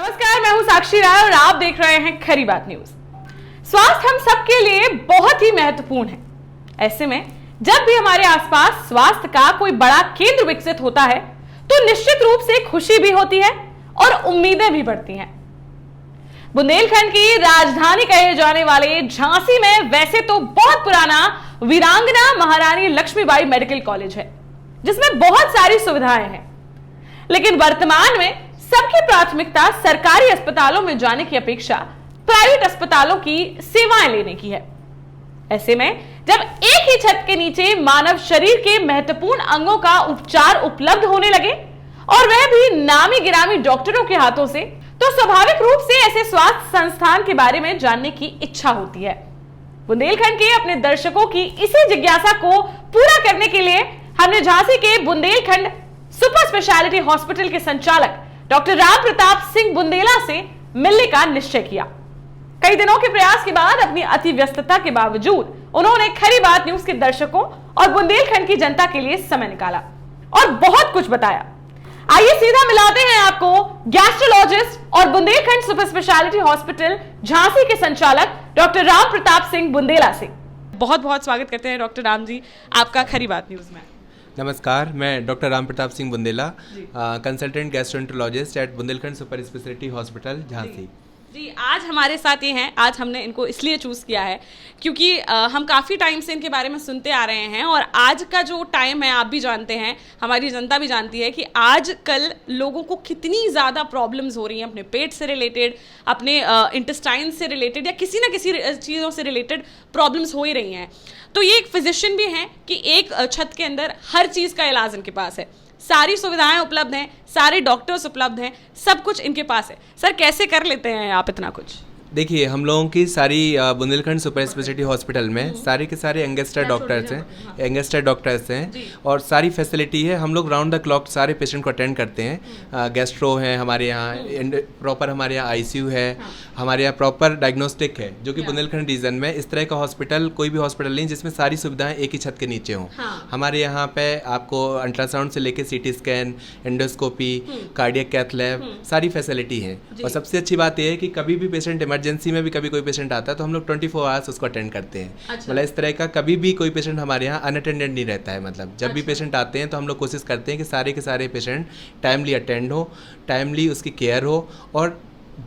नमस्कार, मैं हूं साक्षी राय और आप देख रहे हैं खरी बात न्यूज। स्वास्थ्य हम सबके लिए बहुत ही महत्वपूर्ण है। ऐसे में जब भी हमारे आसपास स्वास्थ्य का कोई बड़ा केंद्र विकसित होता है तो निश्चित रूप से खुशी भी होती है और उम्मीदें भी बढ़ती हैं। बुंदेलखंड की राजधानी कहे जाने वाले झांसी में वैसे तो बहुत पुराना वीरांगना महारानी लक्ष्मीबाई मेडिकल कॉलेज है, जिसमें बहुत सारी सुविधाएं हैं, लेकिन वर्तमान में सबकी प्राथमिकता सरकारी अस्पतालों में जाने की अपेक्षा प्राइवेट अस्पतालों की सेवाएं लेने की है। ऐसे में जब एक ही छत के नीचे मानव शरीर के महत्वपूर्ण अंगों का उपचार उपलब्ध होने लगे और वह भी नामी गिरामी डॉक्टरों के हाथों से, तो स्वाभाविक रूप से ऐसे स्वास्थ्य संस्थान के बारे में जानने की इच्छा होती है। बुंदेलखंड के अपने दर्शकों की इसी जिज्ञासा को पूरा करने के लिए हमने झांसी के बुंदेलखंड सुपर स्पेशलिटी हॉस्पिटल के संचालक डॉक्टर राम प्रताप सिंह बुंदेला से मिलने का निश्चय किया। कई दिनों के प्रयास के बाद अपनी अति व्यस्तता के बावजूद उन्होंने खरी बात न्यूज के दर्शकों और बुंदेलखंड की जनता के लिए समय निकाला और बहुत कुछ बताया। आइए सीधा मिलाते हैं आपको गैस्ट्रोलॉजिस्ट और Bundelkhand super speciality hospital Jhansi के संचालक डॉक्टर राम प्रताप सिंह बुंदेला से। बहुत बहुत स्वागत करते हैं डॉक्टर राम जी आपका खरी बात न्यूज में। नमस्कार, मैं doctor Ram Pratap Singh Bundela, consultant gastroenterologist at Bundelkhand super speciality hospital Jhansi. जी, आज हमारे साथ ये हैं। आज हमने इनको इसलिए चूज़ किया है क्योंकि हम काफ़ी टाइम से इनके बारे में सुनते आ रहे हैं और आज का जो टाइम है आप भी जानते हैं, हमारी जनता भी जानती है कि आज कल लोगों को कितनी ज़्यादा प्रॉब्लम्स हो रही हैं अपने पेट से रिलेटेड, अपने इंटेस्टाइन से रिलेटेड या किसी न किसी चीज़ों से रिलेटेड प्रॉब्लम्स हो ही रही हैं। तो ये एक फिजिशियन भी हैं कि एक छत के अंदर हर चीज़ का इलाज इनके पास है, सारी सुविधाएं उपलब्ध हैं, सारे डॉक्टर्स उपलब्ध हैं, सब कुछ इनके पास है। सर, कैसे कर लेते हैं आप इतना कुछ? देखिए, हम लोगों की सारी बुंदेलखंड सुपर स्पेशलिटी हॉस्पिटल में सारे के सारे यंगस्टर डॉक्टर्स हैं और सारी फैसिलिटी है। हम लोग राउंड द क्लॉक सारे पेशेंट को अटेंड करते हैं। गैस्ट्रो है हमारे यहाँ, प्रॉपर हमारे यहाँ आईसीयू है, हमारे यहाँ प्रॉपर डायग्नोस्टिक है, जो कि बुंदेलखंड रीजन में इस तरह का हॉस्पिटल कोई भी हॉस्पिटल नहीं जिसमें सारी सुविधाएं एक ही छत के नीचे हों। हमारे यहाँ पे आपको अल्ट्रासाउंड से लेके CT scan, endoscopy, cardiac cath lab, सारी फैसिलिटी है। और सबसे अच्छी बात यह है कि कभी भी पेशेंट इमरजेंसी में भी कभी कोई पेशेंट आता है तो हम लोग 24 आवर्स उसको अटेंड करते हैं। मतलब इस तरह का कभी भी कोई पेशेंट हमारे यहाँ अनअटेंडेड नहीं रहता है। मतलब जब भी पेशेंट आते हैं तो हम लोग कोशिश करते हैं कि सारे के सारे पेशेंट टाइमली अटेंड हो, टाइमली उसकी केयर हो और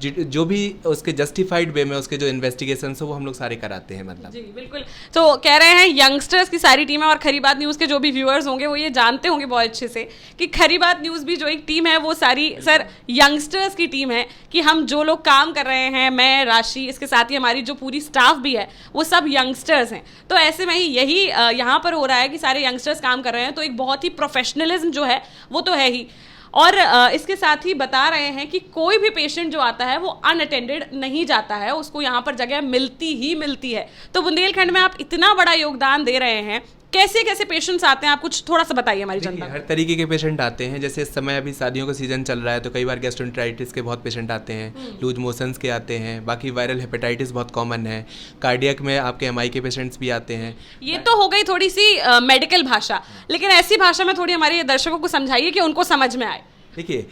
जो भी उसके जस्टिफाइड वे में उसके जो इन्वेस्टिगेशंस हो वो हम लोग सारे कराते हैं। मतलब जी बिल्कुल। तो कह रहे हैं यंगस्टर्स की सारी टीम है और खरी बात न्यूज़ के जो भी व्यूअर्स होंगे वो ये जानते होंगे बहुत अच्छे से कि खरी बात न्यूज़ भी जो एक टीम है वो सारी सर यंगस्टर्स की टीम है कि हम जो लोग काम कर रहे हैं, मैं, राशि, इसके साथ ही हमारी जो पूरी स्टाफ भी है वो सब यंगस्टर्स हैं। तो ऐसे में ही यही यहाँ पर हो रहा है कि सारे यंगस्टर्स काम कर रहे हैं, तो एक बहुत ही प्रोफेशनलिज्म जो है वो तो है ही। और इसके साथ ही बता रहे हैं कि कोई भी पेशेंट जो आता है वो अनअटेंडेड नहीं जाता है, उसको यहाँ पर जगह मिलती ही मिलती है। तो बुंदेलखंड में आप इतना बड़ा योगदान दे रहे हैं, कैसे कैसे पेशेंट्स आते हैं, आप कुछ थोड़ा सा बताइए हमारी जनता को। हर तरीके के पेशेंट आते हैं। जैसे इस समय अभी शादियों का सीजन चल रहा है तो कई बार गैस्ट्रोएंटेराइटिस के बहुत पेशेंट आते हैं, लूज मोशंस के आते हैं, बाकी वायरल हेपेटाइटिस बहुत कॉमन है, कार्डियक में आपके एमआई के पेशेंट्स भी आते हैं। ये तो हो गई थोड़ी सी मेडिकल भाषा, लेकिन ऐसी भाषा में थोड़ी हमारे दर्शकों को समझाइए कि उनको समझ में आए। देखिए,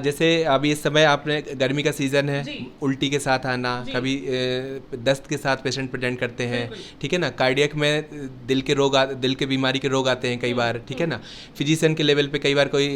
जैसे अभी इस समय आपने गर्मी का सीज़न है, उल्टी के साथ आना, कभी दस्त के साथ पेशेंट प्रेजेंट करते हैं, ठीक है ना। कार्डियक में दिल के बीमारी के रोग आते हैं कई बार, ठीक है ना। फिजिशियन के लेवल पे कई बार कोई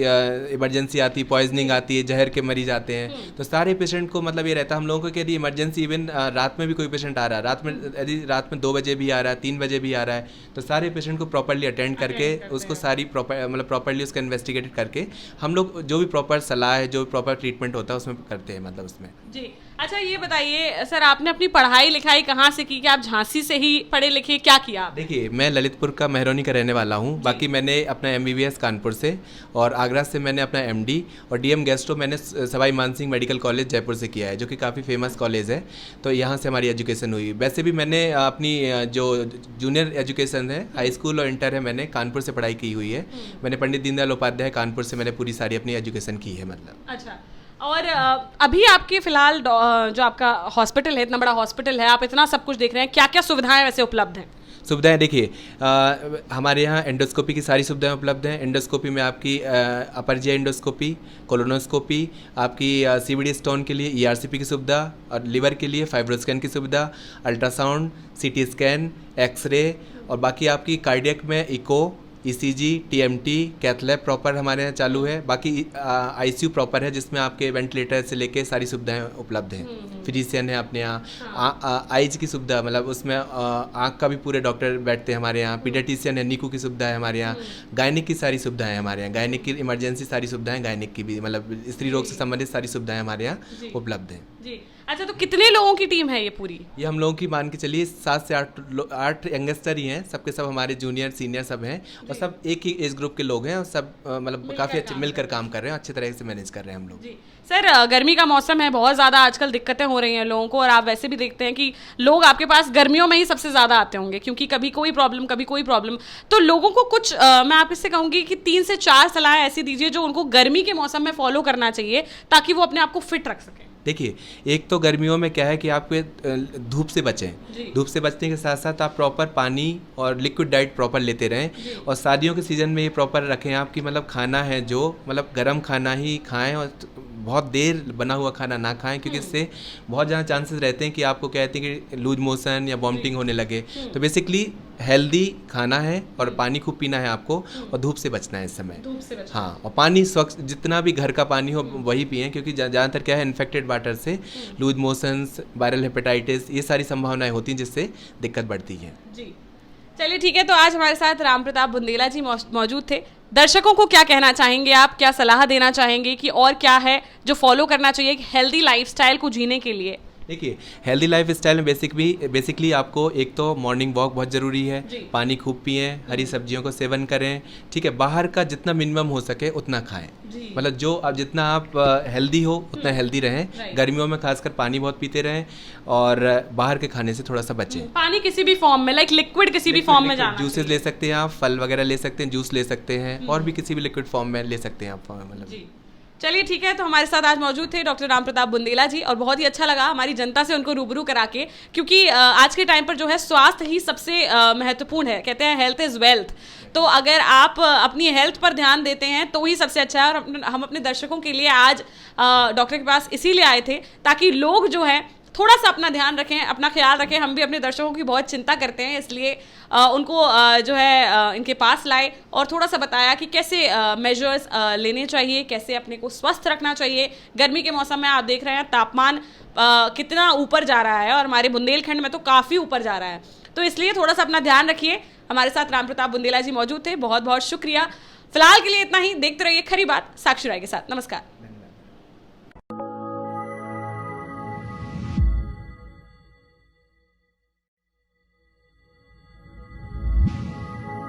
इमरजेंसी आती है, पॉइजनिंग आती है, जहर के मरीज आते हैं। तो सारे पेशेंट को मतलब ये रहता है हम लोगों को कि यदि इमरजेंसी इवन रात में भी कोई पेशेंट आ रहा है, यदि रात में 2 बजे भी आ रहा है, 3 बजे भी आ रहा है, तो सारे पेशेंट को प्रॉपरली अटेंड करके उसको सारी प्रॉपरली उसका इन्वेस्टिगेट करके हम लोग जो प्रॉपर सलाह है, जो प्रॉपर ट्रीटमेंट होता है उसमें करते हैं। मतलब उसमें जी। अच्छा, ये बताइए सर, आपने अपनी पढ़ाई लिखाई कहाँ से की? कि आप झांसी से ही पढ़े लिखे, क्या किया? देखिए, मैं ललितपुर का मेहरौनी का रहने वाला हूँ। बाकी मैंने अपना MBBS कानपुर से और आगरा से मैंने अपना MD और DM गैस्ट्रो मैंने सवाई मानसिंह मेडिकल कॉलेज जयपुर से किया है, जो कि काफ़ी फेमस कॉलेज है। तो यहाँ से हमारी एजुकेशन हुई। वैसे भी मैंने अपनी जो जूनियर एजुकेशन है, हाई स्कूल और इंटर है, मैंने कानपुर से पढ़ाई की हुई है। मैंने पंडित दीनदयाल उपाध्याय कानपुर से मैंने पूरी सारी अपनी एजुकेशन की है। मतलब अच्छा, और अभी आपके फिलहाल जो आपका हॉस्पिटल है, इतना बड़ा हॉस्पिटल है, आप इतना सब कुछ देख रहे हैं, क्या क्या सुविधाएं वैसे उपलब्ध हैं? सुविधाएं देखिए, हमारे यहाँ एंडोस्कोपी की सारी सुविधाएं उपलब्ध हैं। एंडोस्कोपी में आपकी अपर जी एंडोस्कोपी, कोलोनोस्कोपी, आपकी सीवीडी स्टोन के लिए ईआरसीपी की सुविधा, और लिवर के लिए फाइब्रोस्कैन की सुविधा, अल्ट्रासाउंड, सीटी स्कैन, एक्सरे, और बाकी आपकी कार्डियक में echo, ECG, TMT, cath lab proper हमारे यहाँ चालू है। बाकी आईसीयू प्रॉपर है, जिसमें आपके वेंटिलेटर से लेके सारी सुविधाएं उपलब्ध हैं। फिजिशियन है अपने यहाँ, आईज की सुविधा, मतलब उसमें आँख का भी पूरे डॉक्टर बैठते हैं हमारे यहाँ। पीडियाट्रिशियन है, नीकू की सुविधा है हमारे यहाँ। गायनिक की सारी सुविधाएं हैं हमारे यहाँ, गायनिक की इमरजेंसी सारी सुविधाएं, गायनिक की भी, मतलब स्त्री रोग से संबंधित सारी सुविधाएं हमारे यहाँ उपलब्ध हैं जी। अच्छा, तो कितने लोगों की टीम है ये पूरी? ये हम लोगों की मान के चलिए 7 से 8 यंगस्टर ही हैं। सबके सब हमारे जूनियर सीनियर सब हैं, और सब एक ही एज ग्रुप के लोग हैं, और सब मतलब काफ़ी अच्छे मिलकर काम कर रहे हैं, अच्छे तरह से मैनेज कर रहे हैं हम लोग। सर, गर्मी का मौसम है, बहुत ज़्यादा आजकल दिक्कतें हो रही हैं लोगों को, और आप वैसे भी देखते हैं कि लोग आपके पास गर्मियों में ही सबसे ज़्यादा आते होंगे, क्योंकि कभी कोई प्रॉब्लम कभी कोई प्रॉब्लम। तो लोगों को कुछ मैं आपसे कहूँगी कि 3 से 4 सलाहें ऐसी दीजिए जो उनको गर्मी के मौसम में फॉलो करना चाहिए, ताकि वो अपने आप को फिट रख सकें। देखिए, एक तो गर्मियों में क्या है कि आप धूप से बचें। धूप से बचने के साथ साथ आप प्रॉपर पानी और लिक्विड डाइट प्रॉपर लेते रहें, और सर्दियों के सीज़न में ये प्रॉपर रखें आप कि मतलब खाना है जो मतलब गर्म खाना ही खाएं, और बहुत देर बना हुआ खाना ना खाएं, क्योंकि इससे बहुत ज़्यादा चांसेस रहते हैं कि आपको कहते हैं कि लूज मोशन या वॉमिटिंग होने लगे। तो बेसिकली हेल्दी खाना है, और पानी खूब पीना है आपको, और धूप से बचना है इस समय। हाँ, और पानी स्वच्छ, जितना भी घर का पानी हो वही पिएं, क्योंकि ज़्यादातर क्या है, इन्फेक्टेड वाटर से लूज मोशंस, वायरल हेपेटाइटिस, ये सारी संभावनाएं होती हैं, जिससे दिक्कत बढ़ती है जी। चलिए ठीक है, तो आज हमारे साथ राम प्रताप बुंदेला जी मौजूद थे। दर्शकों को क्या कहना चाहेंगे आप, क्या सलाह देना चाहेंगे कि और क्या है जो फॉलो करना चाहिए हेल्दी लाइफस्टाइल को जीने के लिए? देखिए, हेल्दी लाइफ स्टाइल में बेसिकली आपको एक तो मॉर्निंग वॉक बहुत ज़रूरी है, पानी खूब पिएं, हरी सब्जियों को सेवन करें, ठीक है। बाहर का जितना मिनिमम हो सके उतना खाएं, मतलब जो आप जितना आप हेल्दी हो उतना हेल्दी रहें। गर्मियों में खासकर पानी बहुत पीते रहें, और बाहर के खाने से थोड़ा सा बचें। पानी किसी भी फॉर्म में, लाइक लिक्विड किसी भी फॉर्म में जाना। जूसेस ले सकते हैं आप, फल वगैरह ले सकते हैं, जूस ले सकते हैं, और भी किसी भी लिक्विड फॉर्म में ले सकते हैं आप, मतलब। चलिए ठीक है, तो हमारे साथ आज मौजूद थे डॉक्टर राम प्रताप बुंदेला जी, और बहुत ही अच्छा लगा हमारी जनता से उनको रूबरू करा के, क्योंकि आज के टाइम पर जो है स्वास्थ्य ही सबसे महत्वपूर्ण है। कहते हैं हेल्थ इज़ वेल्थ। तो अगर आप अपनी हेल्थ पर ध्यान देते हैं तो ही सबसे अच्छा है। और हम अपने दर्शकों के लिए आज डॉक्टर के पास इसीलिए आए थे, ताकि लोग जो है थोड़ा सा अपना ध्यान रखें, अपना ख्याल रखें। हम भी अपने दर्शकों की बहुत चिंता करते हैं, इसलिए उनको जो है इनके पास लाए, और थोड़ा सा बताया कि कैसे मेजर्स लेने चाहिए, कैसे अपने को स्वस्थ रखना चाहिए। गर्मी के मौसम में आप देख रहे हैं तापमान कितना ऊपर जा रहा है, और हमारे बुंदेलखंड में तो काफ़ी ऊपर जा रहा है। तो इसलिए थोड़ा सा अपना ध्यान रखिए। हमारे साथ राम प्रताप बुंदेला जी मौजूद थे, बहुत बहुत शुक्रिया। फिलहाल के लिए इतना ही। देखते रहिए खरी बात साक्षी राय के साथ। नमस्कार।